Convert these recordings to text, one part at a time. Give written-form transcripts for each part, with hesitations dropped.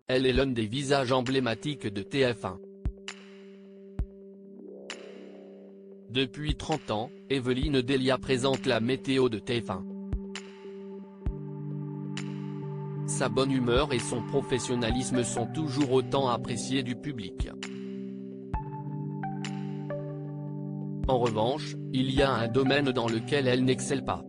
elle est l'un des visages emblématiques de TF1. Depuis 30 ans, Evelyne Delia présente la météo de TF1. Sa bonne humeur et son professionnalisme sont toujours autant appréciés du public. En revanche, il y a un domaine dans lequel elle n'excelle pas.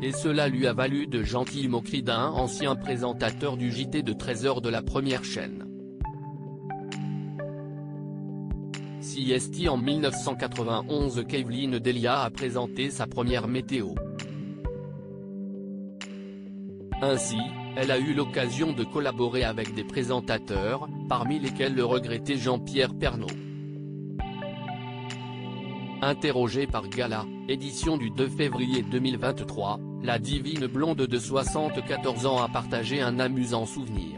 Et cela lui a valu de gentilles moqueries d'un ancien présentateur du JT de 13h de la première chaîne. C'est en 1991 qu'Evelyne Delia a présenté sa première météo. Ainsi, elle a eu l'occasion de collaborer avec des présentateurs, parmi lesquels le regretté Jean-Pierre Pernaut. Interrogée par Gala, édition du 2 février 2023, la divine blonde de 74 ans a partagé un amusant souvenir.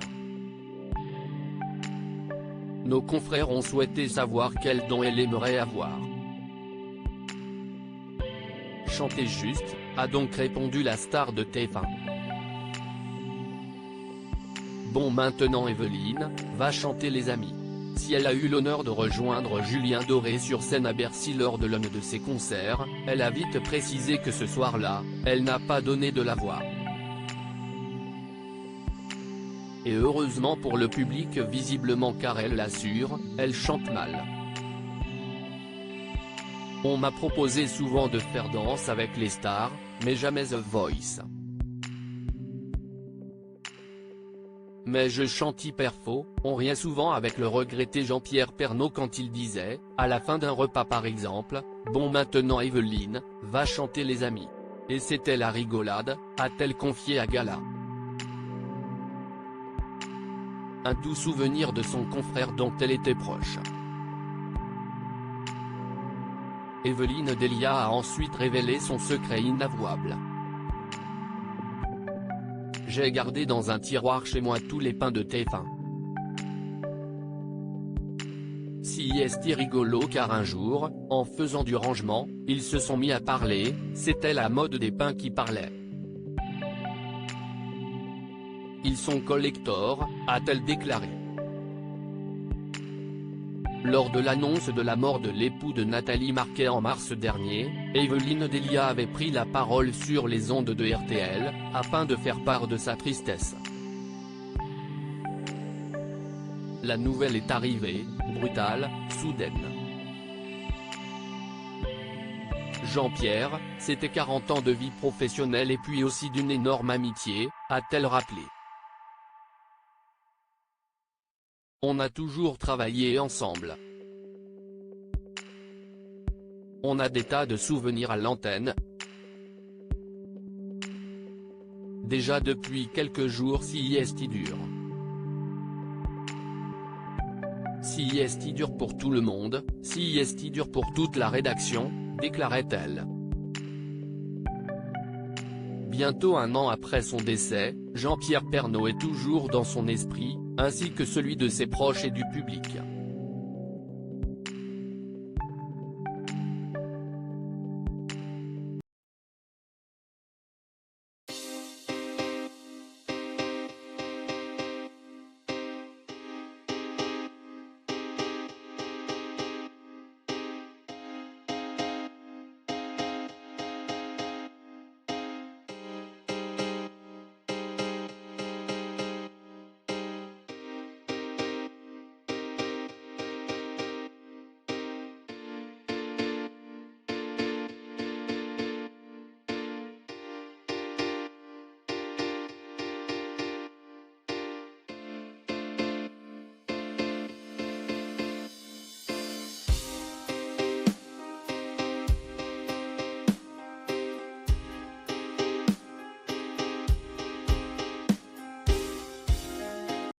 Nos confrères ont souhaité savoir quel don elle aimerait avoir. Chantez juste, a donc répondu la star de TF1. Bon, maintenant Evelyne, va chanter les amis. Si elle a eu l'honneur de rejoindre Julien Doré sur scène à Bercy lors de l'un de ses concerts, elle a vite précisé que ce soir-là, elle n'a pas donné de la voix. Et heureusement pour le public visiblement, car elle l'assure, elle chante mal. On m'a proposé souvent de faire Danse avec les stars, mais jamais The Voice. Mais je chante hyper faux, on riait souvent avec le regretté Jean-Pierre Pernaut quand il disait, à la fin d'un repas par exemple, bon maintenant Evelyne, va chanter les amis. Et c'était la rigolade, a-t-elle confié à Gala. Un doux souvenir de son confrère dont elle était proche. Evelyne Delia a ensuite révélé son secret inavouable. J'ai gardé dans un tiroir chez moi tous les pains de TF1. C'est rigolo car un jour, en faisant du rangement, ils se sont mis à parler, c'était la mode des pains qui parlait. Ils sont collectors, a-t-elle déclaré. Lors de l'annonce de la mort de l'époux de Nathalie Marquet en mars dernier, Evelyne Delia avait pris la parole sur les ondes de RTL, afin de faire part de sa tristesse. La nouvelle est arrivée, brutale, soudaine. Jean-Pierre, c'était 40 ans de vie professionnelle et puis aussi d'une énorme amitié, a-t-elle rappelé. On a toujours travaillé ensemble. On a des tas de souvenirs à l'antenne. Déjà depuis quelques jours c'est dur. C'est dur pour tout le monde, c'est dur pour toute la rédaction, déclarait-elle. Bientôt un an après son décès, Jean-Pierre Pernaut est toujours dans son esprit, ainsi que celui de ses proches et du public.